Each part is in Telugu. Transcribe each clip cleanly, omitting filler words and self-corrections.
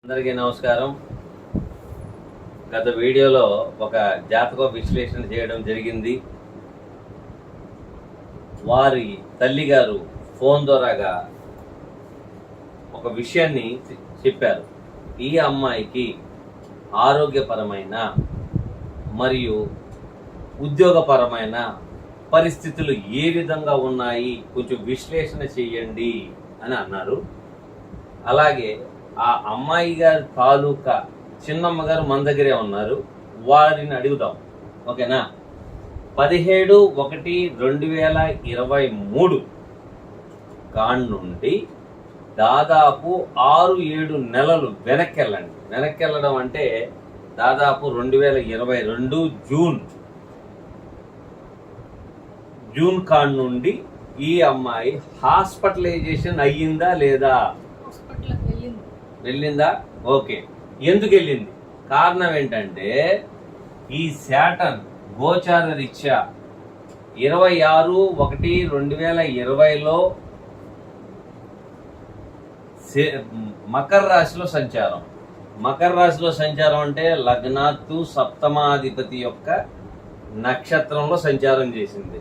అందరికీ నమస్కారం. గత వీడియోలో ఒక జాతక విశ్లేషణ చేయడం జరిగింది. వారి తల్లిగారు ఫోన్ ద్వారాగా ఒక విషయాన్ని చెప్పారు. ఈ అమ్మాయికి ఆరోగ్యపరమైన మరియు ఉద్యోగపరమైన పరిస్థితులు ఏ విధంగా ఉన్నాయి, కొంచెం విశ్లేషణ చేయండి అని అన్నారు. అలాగే ఆ అమ్మాయి గారి తాలూకా చిన్నమ్మ గారు మన దగ్గరే ఉన్నారు, వారిని అడుగుదాం. ఓకేనా? 17/1/2023 కాడి నుండి దాదాపు 6-7 నెలలు వెనక్కి వెళ్ళండి. వెనక్కి వెళ్ళడం అంటే దాదాపు 2022 జూన్ కాడి నుండి ఈ అమ్మాయి హాస్పిటలైజేషన్ అయ్యిందా లేదా? వెళ్ళిందా? ఓకే. ఎందుకు వెళ్ళింది? కారణం ఏంటంటే ఈ శాటర్న్ గోచార రీత్యా 26/1/2020లో మకర రాశిలో సంచారం. మకర రాశిలో సంచారం అంటే లగ్నాత్తు సప్తమాధిపతి యొక్క నక్షత్రంలో సంచారం చేసింది.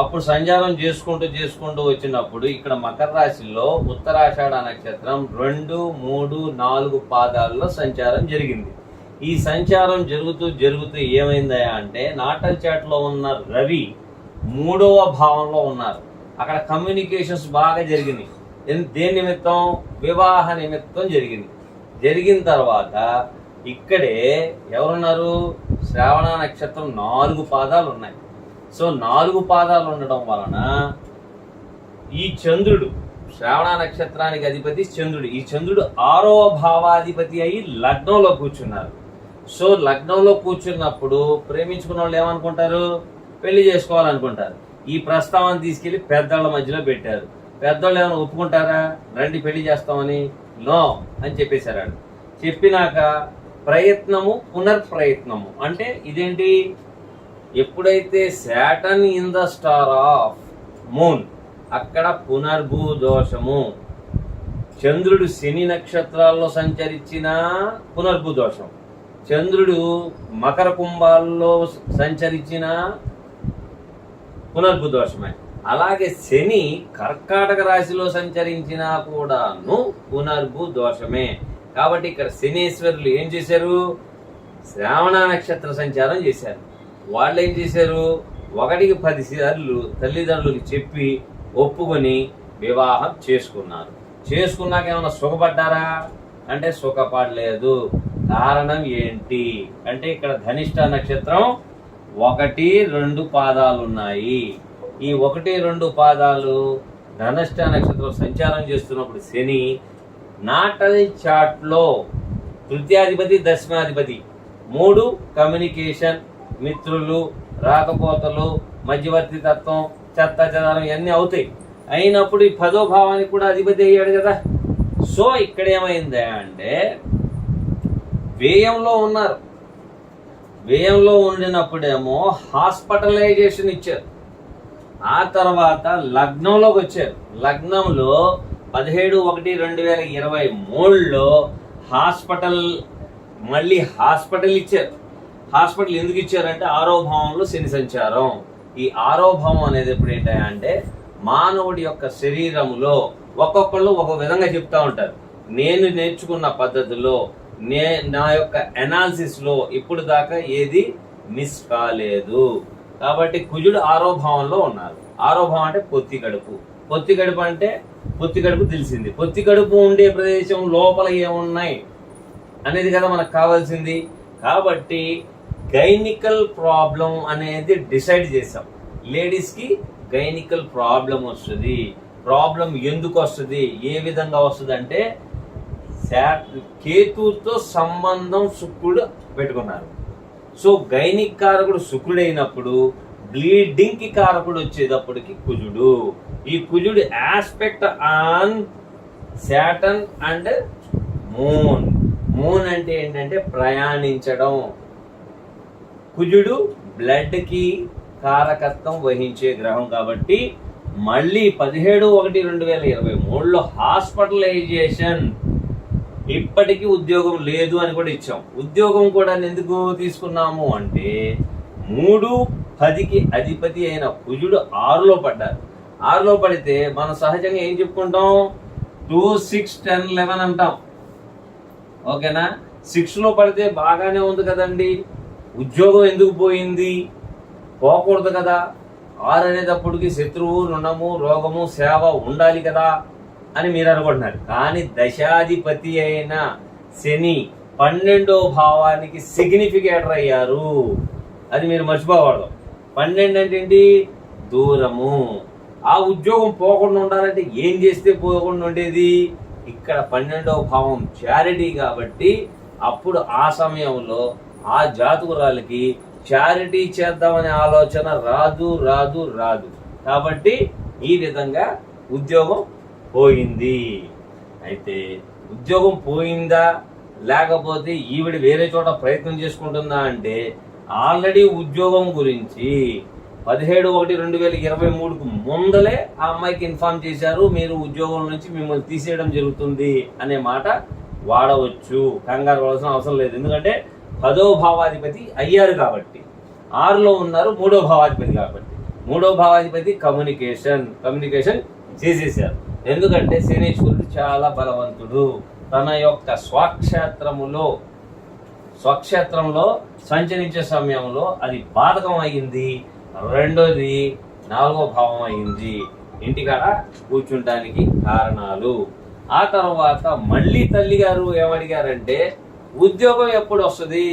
అప్పుడు సంచారం చేసుకుంటూ వచ్చినప్పుడు ఇక్కడ మకర రాశిలో ఉత్తరాషాఢ నక్షత్రం 2, 3, 4 పాదాల్లో సంచారం జరిగింది. ఈ సంచారం జరుగుతూ ఏమైందా అంటే నాటల్ చాట్లో ఉన్న రవి 3వ భావంలో ఉన్నారు. అక్కడ కమ్యూనికేషన్స్ బాగా జరిగినాయి. దేని నిమిత్తం? వివాహ నిమిత్తం జరిగింది. జరిగిన తర్వాత ఇక్కడే ఎవరున్నారు? శ్రావణ నక్షత్రం 4 పాదాలు ఉన్నాయి. సో 4 పాదాలు ఉండడం వలన ఈ చంద్రుడు, శ్రావణ నక్షత్రానికి అధిపతి చంద్రుడు, ఈ చంద్రుడు 6వ భావాధిపతి అయి లగ్నంలో కూర్చున్నారు. సో లగ్నంలో కూర్చున్నప్పుడు ప్రేమించుకున్న వాళ్ళు ఏమనుకుంటారు? పెళ్లి చేసుకోవాలనుకుంటారు. ఈ ప్రస్తావన తీసుకెళ్లి పెద్దవాళ్ళ మధ్యలో పెట్టారు. పెద్దవాళ్ళు ఏమైనా ఒప్పుకుంటారా? రండి పెళ్లి చేస్తామని? నో అని చెప్పేశారు. చెప్పినాక ప్రయత్నము పునర్ప్రయత్నము అంటే ఇదేంటి? ఎప్పుడైతే Saturn in the star of moon, అక్కడ పునర్భూ దోషము. చంద్రుడు శని నక్షత్రాల్లో సంచరించిన పునర్భూ దోషం, చంద్రుడు మకర కుంభాల్లో సంచరించిన పునర్భూ దోషమే. అలాగే శని కర్కాటక రాశిలో సంచరించినా కూడాను పునర్భూ దోషమే. కాబట్టి ఇక్కడ శనీశ్వరులు ఏం చేశారు? శ్రావణ నక్షత్ర సంచారం చేశారు. వాళ్ళు ఏం చేశారు? 1కి 10 సార్లు తల్లిదండ్రులకి చెప్పి ఒప్పుకొని వివాహం చేసుకున్నారు. చేసుకున్నాక ఏమైనా సుఖపడ్డారా అంటే సుఖపడలేదు. కారణం ఏంటి అంటే ఇక్కడ ధనిష్ట నక్షత్రం 1, 2 పాదాలు ఉన్నాయి. ఈ 1, 2 పాదాలు ధనిష్ట నక్షత్రం సంచారం చేస్తున్నప్పుడు శని నాటల్ చాట్లో తృతీయాధిపతి, దశమాధిపతి 3 కమ్యూనికేషన్, మిత్రులు, రాకపోతలు, మధ్యవర్తి తత్వం, చెత్త చెదారం ఇవన్నీ అవుతాయి. అయినప్పుడు ఈ 10వ భావానికి కూడా అధిపతి అయ్యాడు కదా. సో ఇక్కడ ఏమైంది అంటే వ్యయంలో ఉన్నారు. వ్యయంలో ఉండినప్పుడేమో హాస్పిటలైజేషన్ ఇచ్చారు. ఆ తర్వాత లగ్నంలోకి వచ్చారు. లగ్నంలో 17/1/2023లో హాస్పిటల్ ఇచ్చారు. హాస్పిటల్ ఎందుకు ఇచ్చారంటే 6వ భావంలో శని సంచారం. ఈ 6వ భావం అనేది ఎప్పుడు ఏంటంటే మానవుడి యొక్క శరీరంలో ఒక్కొక్కళ్ళు ఒక విధంగా చెప్తా ఉంటారు. నేను నేర్చుకున్న పద్ధతిలో నా యొక్క అనాలిసిస్ లో ఇప్పుడు దాకా ఏది మిస్ కాలేదు. కాబట్టి కుజుడు 6వ భావంలో ఉన్నారు. 6వ భావం అంటే పొత్తి కడుపు. పొత్తి కడుపు అంటే పొత్తి కడుపు తెలిసింది. పొత్తి కడుపు ఉండే ప్రదేశం లోపల ఏమున్నాయి అనేది కదా మనకు కావాల్సింది. కాబట్టి గైనికల్ ప్రాబ్లం అనేది డిసైడ్ చేసాం. లేడీస్కి గైనికల్ ప్రాబ్లం వస్తుంది. ప్రాబ్లం ఎందుకు వస్తుంది, ఏ విధంగా వస్తుంది అంటే కేతుతో సంబంధం శుక్రుడు పెట్టుకున్నారు. సో గైనిక్ కారకుడు శుక్రుడు అయినప్పుడు బ్లీడింగ్ కి కారకుడు వచ్చేటప్పటికి కుజుడు. ఈ కుజుడు aspect on Saturn and moon. Moon అంటే ఏంటంటే ప్రయాణించడం. కుజుడు బ్లడ్ కి కారకత్వం వహించే గ్రహం కాబట్టి మళ్ళీ 17/1/2023లో హాస్పిటలైజేషన్ ఇప్పటికీ ఉద్యోగం లేదు అని కూడా ఇచ్చాం. ఉద్యోగం కూడా ఎందుకు తీసుకున్నాము అంటే 3-10కి అధిపతి అయిన కుజుడు 6లో పడ్డారు. 6లో పడితే మనం సహజంగా ఏం చెప్పుకుంటాం, 2, 6, 10, 11 అంటాం. ఓకేనా? 6లో పడితే బాగానే ఉంది కదండి, ఉద్యోగం ఎందుకు పోయింది, పోకూడదు కదా. 6 అనేటప్పటికి శత్రువు, రుణము, రోగము, సేవ ఉండాలి కదా అని మీరు అనుకుంటున్నారు. కానీ దశాధిపతి అయిన శని 12వ భావానికి సిగ్నిఫికేటర్ అయ్యారు. అది మీరు మర్చిపోకూడదు. 12 అంటే ఏంటి? దూరము. ఆ ఉద్యోగం పోకుండా ఉండాలంటే ఏం చేస్తే పోకుండా ఉండేది? ఇక్కడ 12వ భావం చారిటీ కాబట్టి అప్పుడు ఆ సమయంలో ఆ జాతకురాలకి చారిటీ చేద్దామనే ఆలోచన రాదు రాదు రాదు. కాబట్టి ఈ విధంగా ఉద్యోగం పోయింది. అయితే ఉద్యోగం పోయిందా లేకపోతే ఈవిడ వేరే చోట ప్రయత్నం చేసుకుంటుందా అంటే ఆల్రెడీ ఉద్యోగం గురించి 17/1/2023కు ముందలే ఆ అమ్మాయికి ఇన్ఫార్మ్ చేశారు, మీరు ఉద్యోగం నుంచి మిమ్మల్ని తీసేయడం జరుగుతుంది అనే మాట వాడవచ్చు. కంగారు పడాల్సిన అవసరం లేదు. ఎందుకంటే 10వ భావాధిపతి అయ్యారు కాబట్టి, 6లో ఉన్నారు 3వ భావాధిపతి కాబట్టి. 3వ భావాధిపతి కమ్యూనికేషన్ చేసేసారు. ఎందుకంటే శనీశ్వరుడు చాలా బలవంతుడు. తన యొక్క స్వక్షేత్రంలో సంచరించే సమయంలో అది బాధకం అయింది. రెండోది 4వ భావం అయింది, ఇంటికాడ కూర్చుంటానికి కారణాలు. ఆ తర్వాత మళ్ళీ తల్లి గారు ఏమడిగారంటే ఉద్యోగం ఎప్పుడు వస్తుంది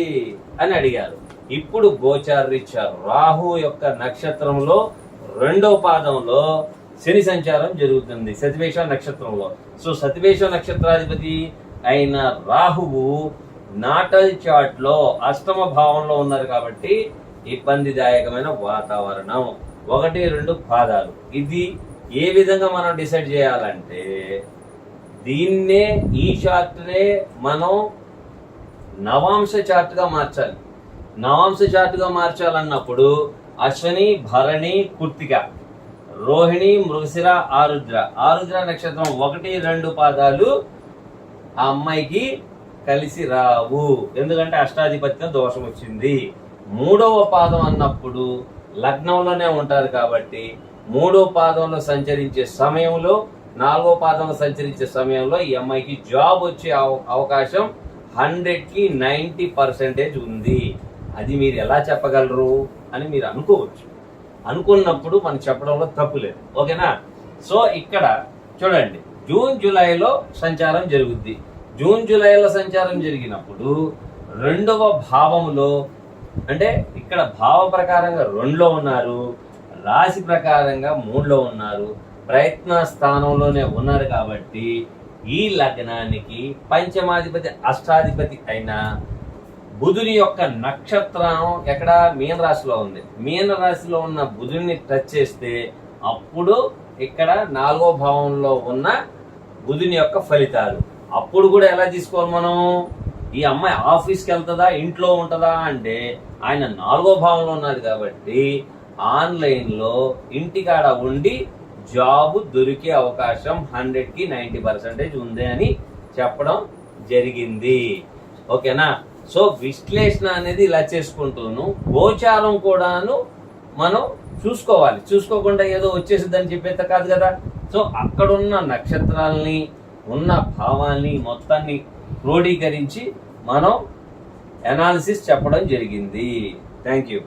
అని అడిగారు. ఇప్పుడు గోచారరీత్యా రాహు యొక్క నక్షత్రంలో 2వ పాదంలో శని సంచారం జరుగుతుంది, సతివేష నక్షత్రంలో. సో సతివేష నక్షత్రాధిపతి అయిన రాహువు నాటల్ చార్ట్ లో 8వ భావంలో ఉన్నారు కాబట్టి ఇబ్బందిదాయకమైన వాతావరణం. 1, 2 పాదాలు. ఇది ఏ విధంగా మనం డిసైడ్ చేయాలంటే దీన్నే, ఈ చార్ట్నే మనం నవాంశ చార్ట్ గా మార్చాలి. నవాంశ చార్ట్ గా మార్చాలన్నప్పుడు అశ్వని, భరణి, కృత్తిక, రోహిణి, మృగశిర, ఆరుద్ర నక్షత్రం 1, 2 పాదాలు ఆ అమ్మాయికి కలిసి రావు. ఎందుకంటే అష్టాధిపత్యం దోషం వచ్చింది. 3వ పాదం అన్నప్పుడు లగ్నంలోనే ఉంటారు కాబట్టి 3వ పాదంలో సంచరించే సమయంలో, 4వ పాదంలో సంచరించే సమయంలో ఈ అమ్మాయికి జాబ్ వచ్చే అవకాశం 100కి 90% ఉంది. అది మీరు ఎలా చెప్పగలరు అని మీరు అనుకోవచ్చు. అనుకున్నప్పుడు మనం చెప్పడంలో తప్పు లేదు. ఓకేనా? సో ఇక్కడ చూడండి, జూన్ జూలైలో సంచారం జరుగుద్ది. జూన్ జూలైలో సంచారం జరిగినప్పుడు 2వ భావంలో, అంటే ఇక్కడ భావ ప్రకారంగా 2లో ఉన్నారు, రాశి ప్రకారంగా 3లో ఉన్నారు, ప్రయత్న స్థానంలోనే ఉన్నారు. కాబట్టి ఈ లగ్నానికి పంచమాధిపతి అష్టాధిపతి అయిన బుధుని యొక్క నక్షత్రం ఎక్కడ? మీన రాశిలో ఉంది. మీన రాశిలో ఉన్న బుధుడిని టచ్ చేస్తే అప్పుడు ఇక్కడ 4వ భావంలో ఉన్న బుధుని యొక్క ఫలితాలు. అప్పుడు కూడా ఎలా తీసుకోవాలి మనం? ఈ అమ్మాయి ఆఫీస్కి వెళ్తుందా, ఇంట్లో ఉంటుందా అంటే ఆయన 4వ భావంలో ఉన్నది కాబట్టి ఆన్లైన్లో ఇంటికాడ ఉండి జాబ్ దొరికే అవకాశం 100కి 90% ఉంది అని చెప్పడం జరిగింది. ఓకేనా? సో విశ్లేషణ అనేది ఇలా చేసుకుంటూను గోచారం కూడాను మనం చూసుకోవాలి. చూసుకోకుండా ఏదో వచ్చేసిద్దని చెప్పేంత కాదు కదా. సో అక్కడున్న నక్షత్రాలని, ఉన్న భావాల్ని మొత్తాన్ని క్రోడీకరించి మనం అనాలిసిస్ చెప్పడం జరిగింది. Thank you.